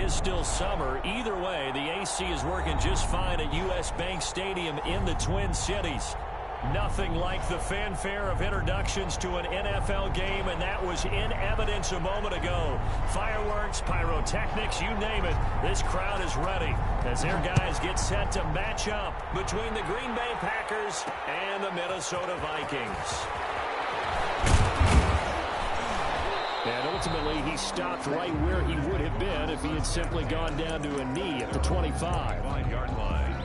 is still summer. Either way, the AC is working just fine at U.S. Bank Stadium in the Twin Cities. Nothing like the fanfare of introductions to an NFL game, and that was in evidence a moment ago. Fireworks, pyrotechnics, you name it. This crowd is ready as their guys get set to match up between the Green Bay Packers and the Minnesota Vikings. And ultimately, he stopped right where he would have been if he had simply gone down to a knee at the 25. 5-yard line.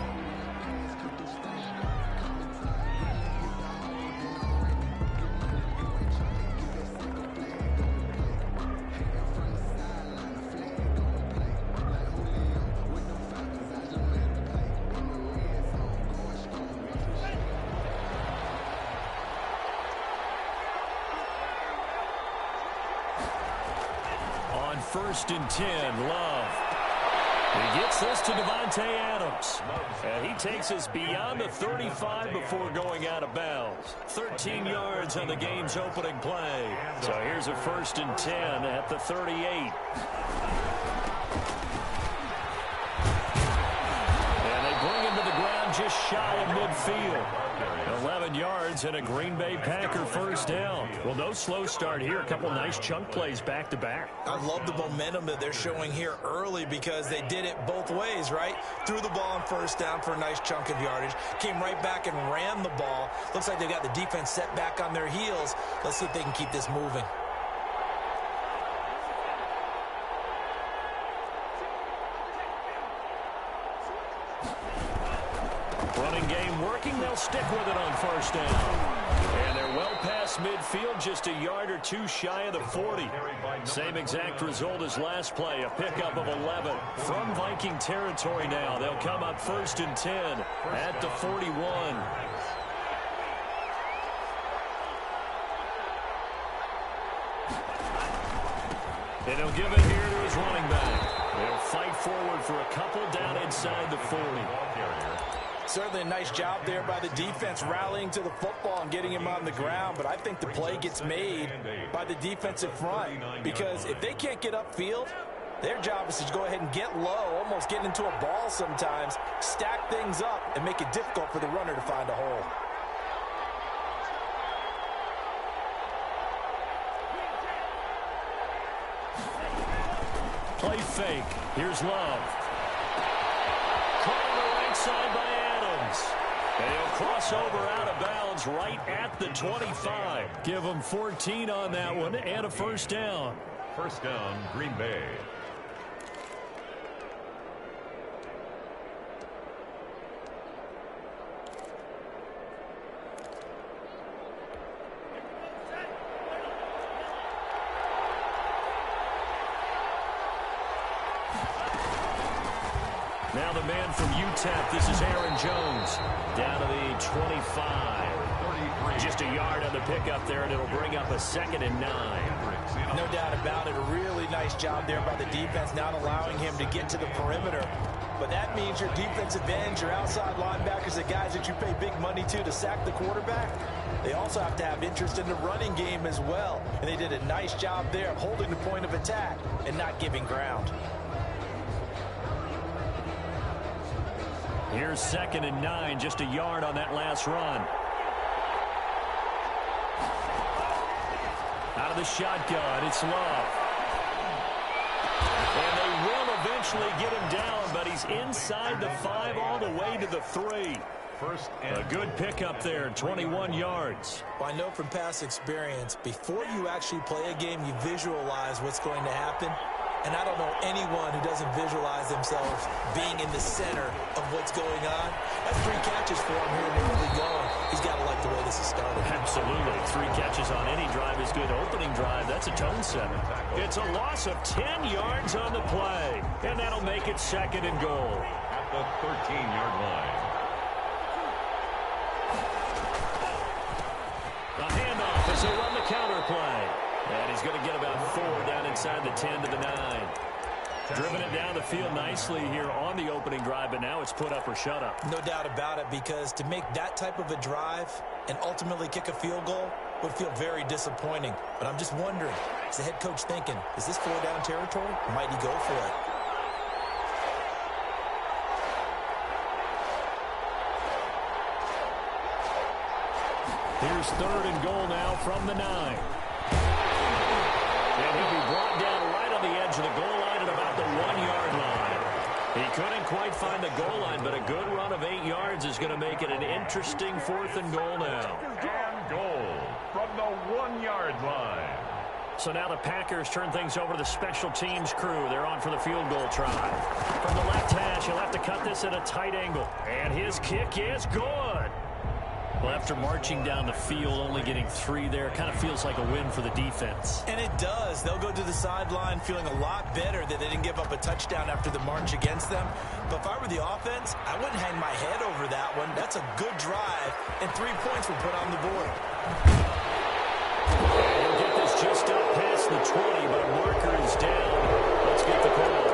First and 10, Love. He gets this to Davante Adams. And he takes us beyond the 35 before going out of bounds. 13 yards on the game's opening play. So here's a first and 10 at the 38. And they bring him to the ground just shy of midfield. 11 yards and a Green Bay Packer first down. Well, no slow start here. A couple nice chunk plays back-to-back. I love the momentum that they're showing here early because they did it both ways, right? Threw the ball on first down for a nice chunk of yardage. Came right back and ran the ball. Looks like they got the defense set back on their heels. Let's see if they can keep this moving. Running game working. They'll stick with it on first down. And they're well past midfield, just a yard or two shy of the 40. Same exact result as last play, a pickup of 11. From Viking territory now, they'll come up first and 10 at the 41. And he'll give it here to his running back. They'll fight forward for a couple down inside the 40. Certainly a nice job there by the defense rallying to the football and getting him on the ground, but I think the play gets made by the defensive front because if they can't get upfield, their job is to go ahead and get low, almost get into a ball sometimes, stack things up, and make it difficult for the runner to find a hole. Play fake. Here's Love. Caught on the right side by Adams. And he'll cross over out of bounds right at the 25. Give him 14 on that one and a first down. First down, Green Bay. Now the man from UTEP, this is Aaron Jones, down to the 25. Just a yard on the pickup there, and it'll bring up a 2nd and 9. No doubt about it, a really nice job there by the defense, not allowing him to get to the perimeter. But that means your defensive ends, your outside linebackers, the guys that you pay big money to sack the quarterback, they also have to have interest in the running game as well. And they did a nice job there of holding the point of attack and not giving ground. Here's 2nd and 9, just a yard on that last run. Out of the shotgun, it's Love. And they will eventually get him down, but he's inside the 5 all the way to the 3. A good pickup there, 21 yards. Well, I know from past experience, before you actually play a game, you visualize what's going to happen. And I don't know anyone who doesn't visualize themselves being in the center of what's going on. That's 3 catches for him here in the early going. He's got to like the way this is started. Absolutely. 3 catches on any drive is good. Opening drive, that's a tone setter. It's a loss of 10 yards on the play. And that'll make it 2nd and goal. At the 13-yard line. The handoff as they run the counter play. And he's going to get about 4 down inside the 10 to the 9. Driven it down the field nicely here on the opening drive, but now it's put up or shut up. No doubt about it, because to make that type of a drive and ultimately kick a field goal would feel very disappointing. But I'm just wondering, is the head coach thinking, is this 4-down territory, or might he go for it? Here's 3rd and goal now from the 9. And he'll be brought down right on the edge of the goal line at about the 1-yard line. He couldn't quite find the goal line, but a good run of 8 yards is going to make it an interesting 4th and goal now. And goal from the 1-yard line. So now the Packers turn things over to the special teams crew. They're on for the field goal try. From the left hash, he'll have to cut this at a tight angle. And his kick is good. Well, after marching down the field, only getting 3 there, kind of feels like a win for the defense. And it does. They'll go to the sideline feeling a lot better that they didn't give up a touchdown after the march against them. But if I were the offense, I wouldn't hang my head over that one. That's a good drive, and 3 points were put on the board. He'll get this just up past the 20, but a marker is down. Let's get the call.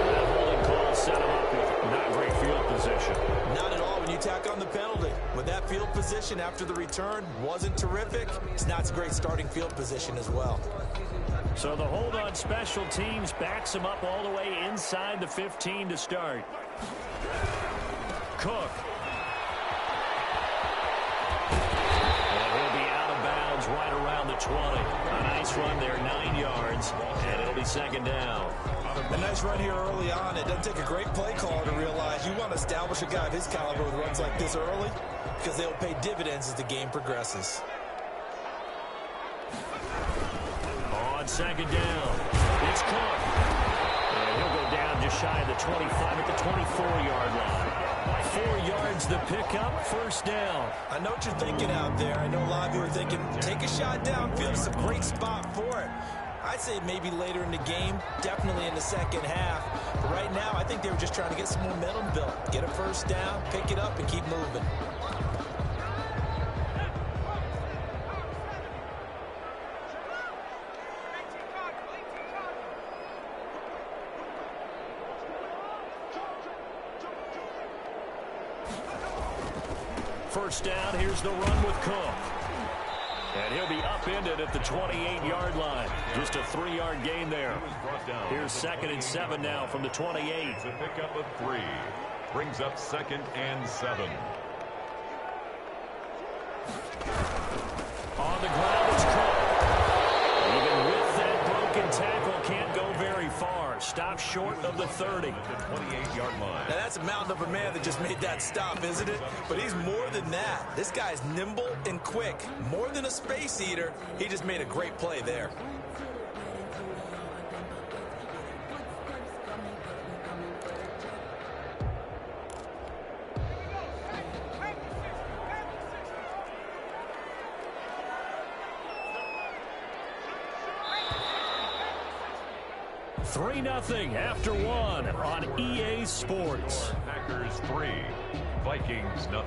That holding call set him up with not great field position. Not at all when you tack on the penalty. With that field position after the return wasn't terrific, it's not a great starting field position as well. So the hold on special teams backs him up all the way inside the 15 to start. Cook. Right around the 20. A nice run there, 9 yards, and it'll be 2nd down. A nice run here early on. It doesn't take a great play caller to realize you want to establish a guy of his caliber with runs like this early because they'll pay dividends as the game progresses. On 2nd down, it's Cook. And he'll go down just shy of the 25 at the 24-yard line. 4 yards the pickup, 1st down. I know what you're thinking out there. I know a lot of you are thinking, take a shot downfield. It's a great spot for it. I'd say maybe later in the game, definitely in the second half. But right now, I think they were just trying to get some momentum built. Get a 1st down, pick it up, and keep moving. First down, here's the run with Cook. And he'll be upended at the 28-yard line. Just a 3-yard gain there. Here's 2nd and 7 now from the 28. It's a pickup of 3. Brings up 2nd and 7. On the ground is Cook. Even with that broken tackle, can't go very far. Stop short of the 30. The 28-yard line. Now that's a mountain of a man that just made that stop, isn't it? But he's more than that. This guy's nimble and quick. More than a space eater, he just made a great play there. Three 3-0 after 1 on EA Sports. Packers 3, Vikings 0.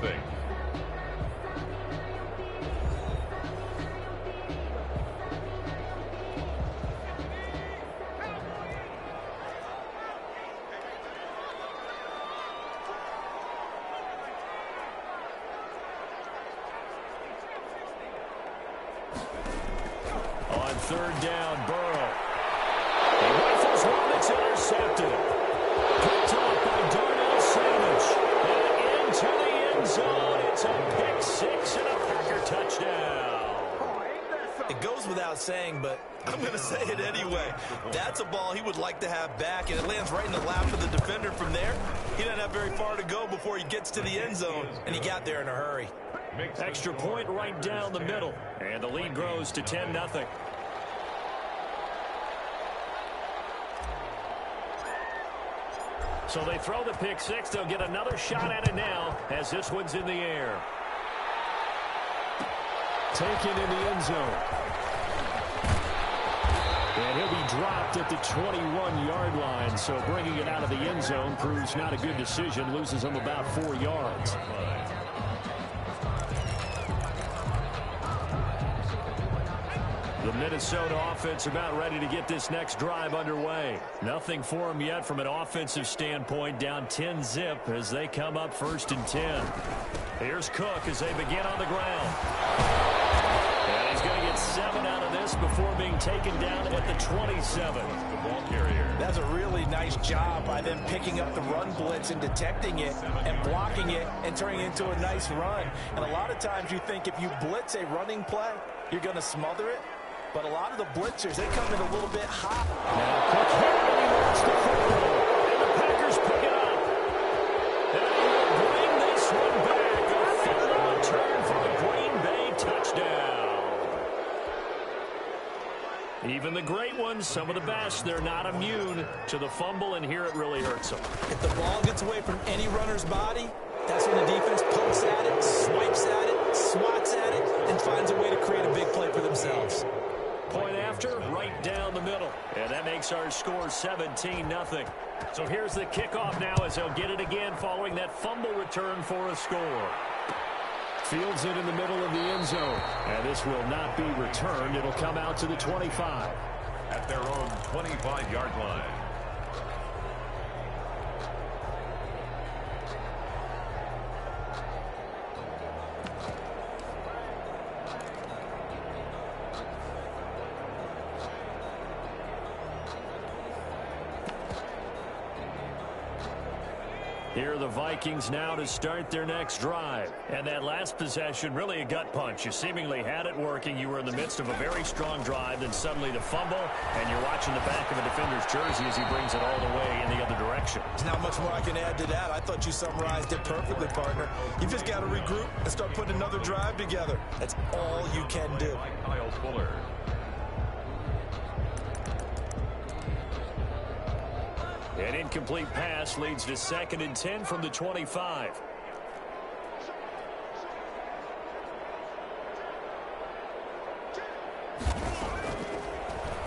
On 3rd down, Burrow. He rifles one that's intercepted. Picked off by Darnell Savage. And into the end zone. It's a pick 6 and a Packer touchdown. It goes without saying, but I'm going to say it anyway. That's a ball he would like to have back, and it lands right in the lap of the defender from there. He doesn't have very far to go before he gets to the end zone, and he got there in a hurry. Extra point right down the middle, and the lead grows to 10-0. So they throw the pick 6. They'll get another shot at it now as this one's in the air. Taken in the end zone. And he'll be dropped at the 21-yard line. So bringing it out of the end zone proves not a good decision. Loses him about 4 yards. The Minnesota offense about ready to get this next drive underway. Nothing for them yet from an offensive standpoint. Down 10-0 as they come up 1st and 10. Here's Cook as they begin on the ground. And he's going to get 7 out of this before being taken down at the 27. The ball carrier. That's a really nice job by them picking up the run blitz and detecting it and blocking it and turning it into a nice run. And a lot of times you think if you blitz a running play, you're going to smother it. But a lot of the blitzers, they come in a little bit hot. Now, quick hit, and he wants the football. And the Packers pick it up. And they will bring this one back. A fumble return for a Green Bay touchdown. Even the great ones, some of the best, they're not immune to the fumble, and here it really hurts them. If the ball gets away from any runner's body, that's when the defense pokes at it, swipes at it, swats at it, and finds a way to create a big play for themselves. Point after, right down the middle. And that makes our score 17-0. So here's the kickoff now as they'll get it again following that fumble return for a score. Fields it in the middle of the end zone. And this will not be returned. It'll come out to the 25. At their own 25-yard line. Here are the Vikings now to start their next drive. And that last possession, really a gut punch. You seemingly had it working. You were in the midst of a very strong drive. Then suddenly the fumble, and you're watching the back of a defender's jersey as he brings it all the way in the other direction. There's not much more I can add to that. I thought you summarized it perfectly, partner. You just got to regroup and start putting another drive together. That's all you can do. Kyle Fuller. An incomplete pass leads to 2nd and 10 from the 25.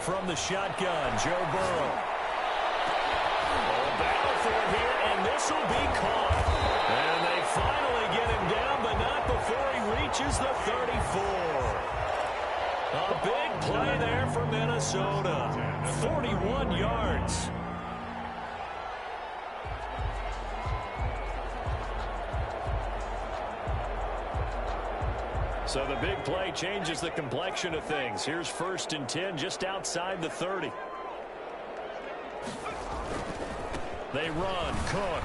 From the shotgun, Joe Burrow. Battle for it here, and this will be caught. And they finally get him down, but not before he reaches the 34. A big play there for Minnesota. 41 yards. So the big play changes the complexion of things. Here's 1st and 10 just outside the 30. They run. Cook.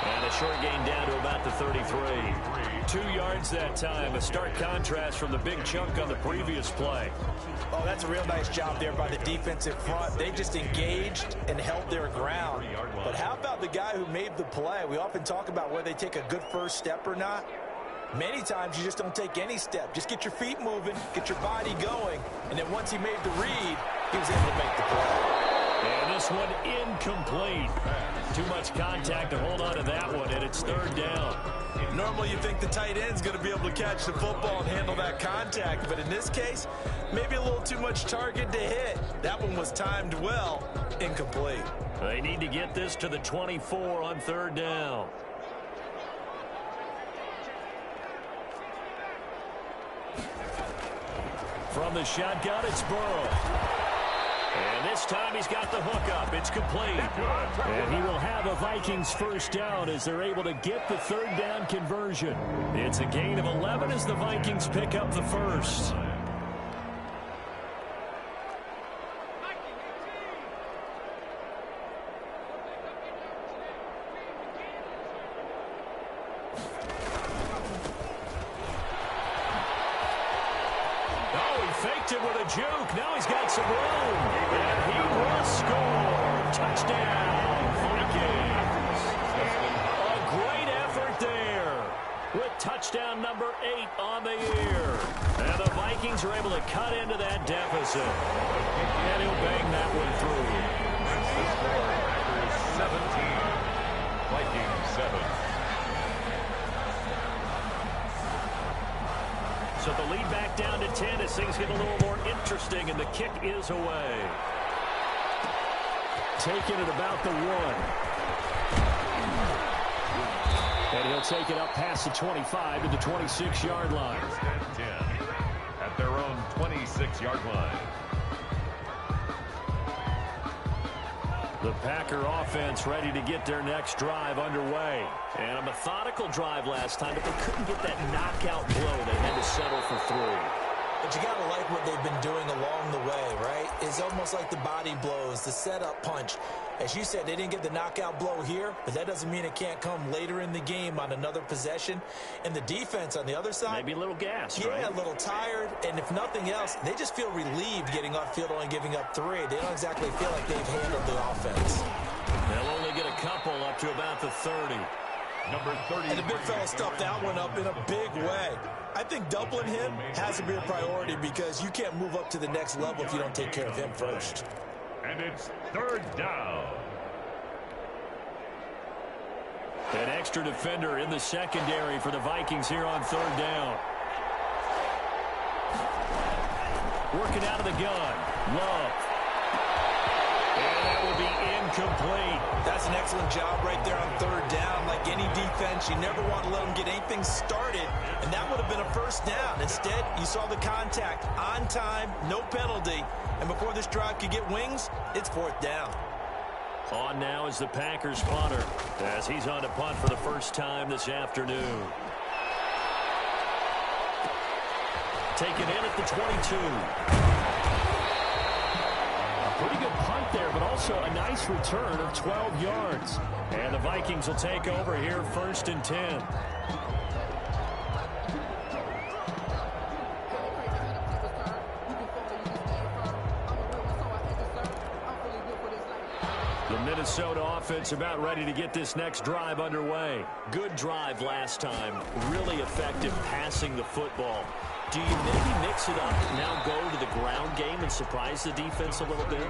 And a short gain down to about the 33. 2 yards that time. A stark contrast from the big chunk on the previous play. Oh, that's a real nice job there by the defensive front. They just engaged and held their ground. But how about the guy who made the play? We often talk about whether they take a good first step or not. Many times you just don't take any step. Just get your feet moving, get your body going, and then once he made the read, he was able to make the play. And this one incomplete. Too much contact to hold on to that one, and it's 3rd down. Normally you think the tight end's going to be able to catch the football and handle that contact, but in this case, maybe a little too much target to hit. That one was timed well, incomplete. They need to get this to the 24 on 3rd down. From the shotgun, it's Burrow. And this time he's got the hook up. It's complete. And he will have a Vikings 1st down as they're able to get the 3rd down conversion. It's a gain of 11 as the Vikings pick up the 1st. Faked it with a juke. Now he's got some room. And he will score. Touchdown, Vikings. A great effort there with touchdown number 8 on the year. And the Vikings are able to cut into that deficit. And he'll bang that one through. The score, Packers 17, Vikings 7. So the lead back down to 10 as things get a little more interesting, and the kick is away. Taking it about the 1. And he'll take it up past the 25 to the 26-yard line. 10 at their own 26-yard line. The Packer offense ready to get their next drive underway. And a methodical drive last time, but they couldn't get that knockout blow. They had to settle for 3. But you got to like what they've been doing along the way, right? It's almost like the body blows, the setup punch. As you said, they didn't get the knockout blow here, but that doesn't mean it can't come later in the game on another possession. And the defense on the other side, maybe a little gassed, yeah, right? A little tired. And if nothing else, they just feel relieved getting off field only giving up 3. They don't exactly feel like they've handled the offense. They'll only get a couple up to about the 30. Number 30. And the big fella stuffed that one up in a big way. I think doubling him has to be a priority because you can't move up to the next level if you don't take care of him first. And it's 3rd down. An extra defender in the secondary for the Vikings here on 3rd down. Working out of the gun. Love. And that will be incomplete. That's an excellent job right there on 3rd down. Like any defense, you never want to let them get anything started, and that would have been a 1st down. Instead, you saw the contact on time, no penalty, and before this drive could get wings, it's 4th down. On now is the Packers punter as he's on to punt for the first time this afternoon. Taken in at the 22. Pretty good punt there, but also a nice return of 12 yards. And the Vikings will take over here 1st and 10. The Minnesota offense about ready to get this next drive underway. Good drive last time. Really effective passing the football. Do you maybe mix it up, now go to the ground game and surprise the defense a little bit?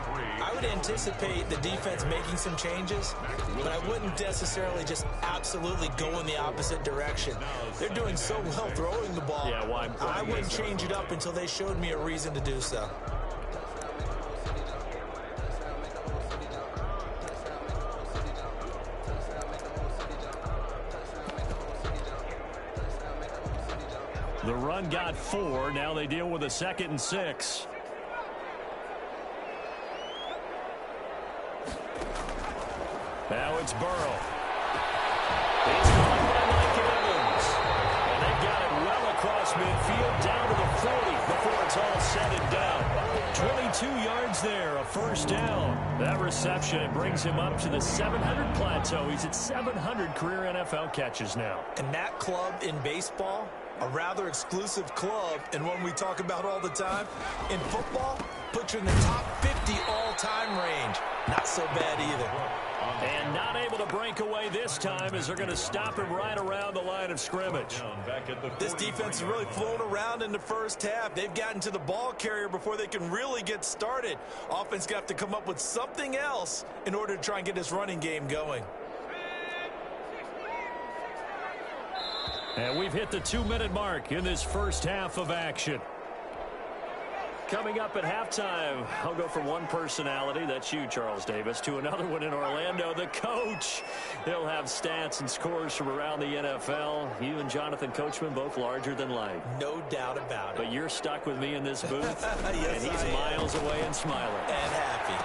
I would anticipate the defense making some changes, but I wouldn't necessarily just absolutely go in the opposite direction. They're doing so well throwing the ball. Yeah, why? I wouldn't change it up until they showed me a reason to do so. The run got 4. Now they deal with a 2nd and 6. Now it's Burrow. He's caught by Mike Evans. And they've got it well across midfield down to the 40 before it's all said and done. 22 yards there, a 1st down. That reception, it brings him up to the 700 plateau. He's at 700 career NFL catches now. And that club in baseball, a rather exclusive club, and one we talk about all the time. In football, puts you in the top 50 all-time range. Not so bad either. And not able to break away this time as they're going to stop him right around the line of scrimmage. This defense has really flown around in the 1st half. They've gotten to the ball carrier before they can really get started. Offense got to come up with something else in order to try and get this running game going. And we've hit the 2-minute mark in this 1st half of action. Coming up at halftime, I'll go from one personality, that's you, Charles Davis, to another one in Orlando, the coach. He'll have stats and scores from around the NFL. You and Jonathan Coachman both larger than life. No doubt about it. But you're stuck with me in this booth, yes, and he's miles away and smiling. And happy.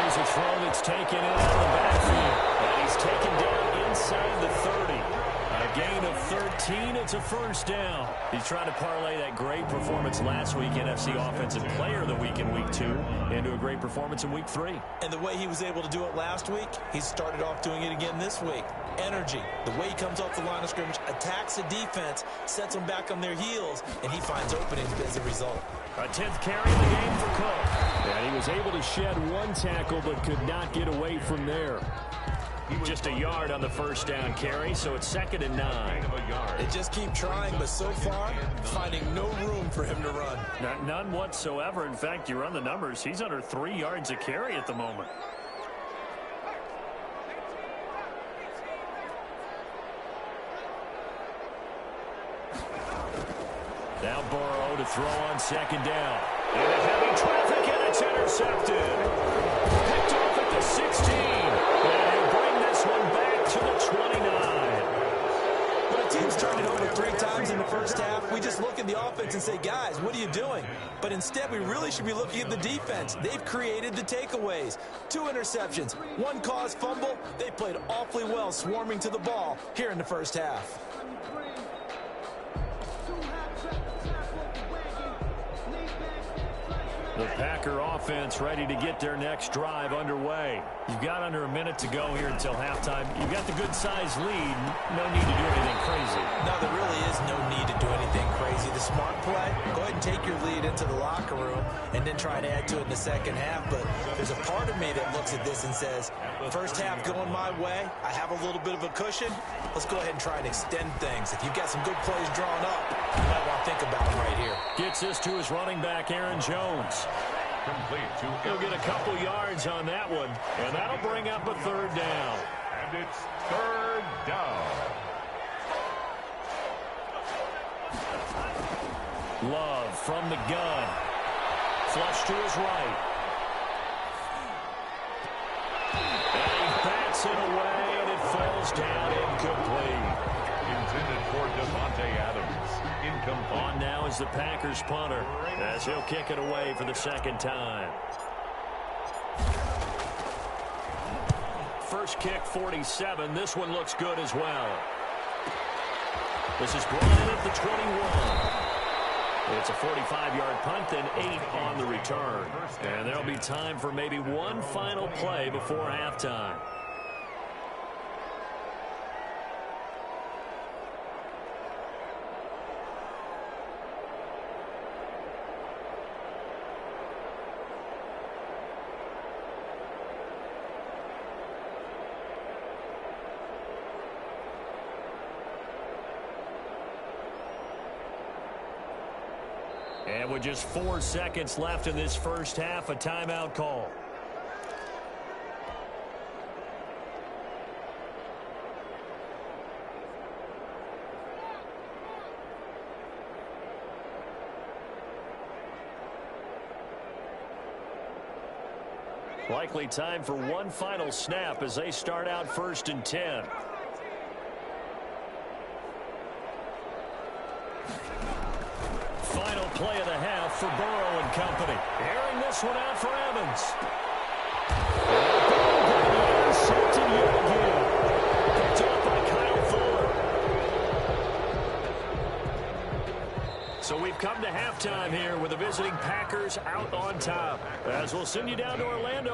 Here's a throw that's taken in out of the backfield. And he's taken down inside the 30. A gain of 13. It's a 1st down. He's trying to parlay that great performance last week, NFC Offensive Player of the Week in Week 2, into a great performance in Week 3. And the way he was able to do it last week, he started off doing it again this week. Energy, the way he comes off the line of scrimmage, attacks the defense, sets them back on their heels, and he finds openings as a result. A 10th carry in the game for Cook. And he was able to shed one tackle but could not get away from there. Just a yard on the 1st down carry, so it's 2nd and 9. They just keep trying, but so far, finding no room for him to run. None whatsoever. In fact, you run the numbers, he's under 3 yards a carry at the moment. Now Burrow to throw on 2nd down. Into heavy traffic, and it's intercepted. Picked off at the 16. And he'll bring this one back to the 29. When a team's turned it over 3 times in the 1st half, we just look at the offense and say, guys, what are you doing? But instead, we really should be looking at the defense. They've created the takeaways. 2 interceptions, 1 caused fumble. They played awfully well swarming to the ball here in the 1st half. The Packer offense ready to get their next drive underway. You've got under a minute to go here until halftime. You've got the good-sized lead. No need to do anything crazy. No, there really is no need to do anything crazy. The smart play, go ahead and take your lead into the locker room and then try to add to it in the second half. But there's a part of me that looks at this and says, first half going my way, I have a little bit of a cushion. Let's go ahead and try and extend things. If you've got some good plays drawn up, you might want to think about them right here. Gets this to his running back, Aaron Jones. Complete to He'll get a couple yards on that one, and that'll bring up a third down. And it's third down. Love from the gun. Flush to his right. And he bats it away, and it falls down incomplete. Intended for Devontae Adams. Incomplete. On now is the Packers punter, as he'll kick it away for the second time. First kick, 47. This one looks good as well. This is brought in at the 21. It's a 45-yard punt and 8 on the return. And there'll be time for maybe one final play before halftime. And with just 4 seconds left in this first half, a timeout call. Likely time for one final snap as they start out 1st and 10. Final play of the half for Burrow and company. Airing this one out for Evans. Intercepted yet again. Picked up by Kyle Fuller. So we've come to halftime here with the visiting Packers out on top. As we'll send you down to Orlando.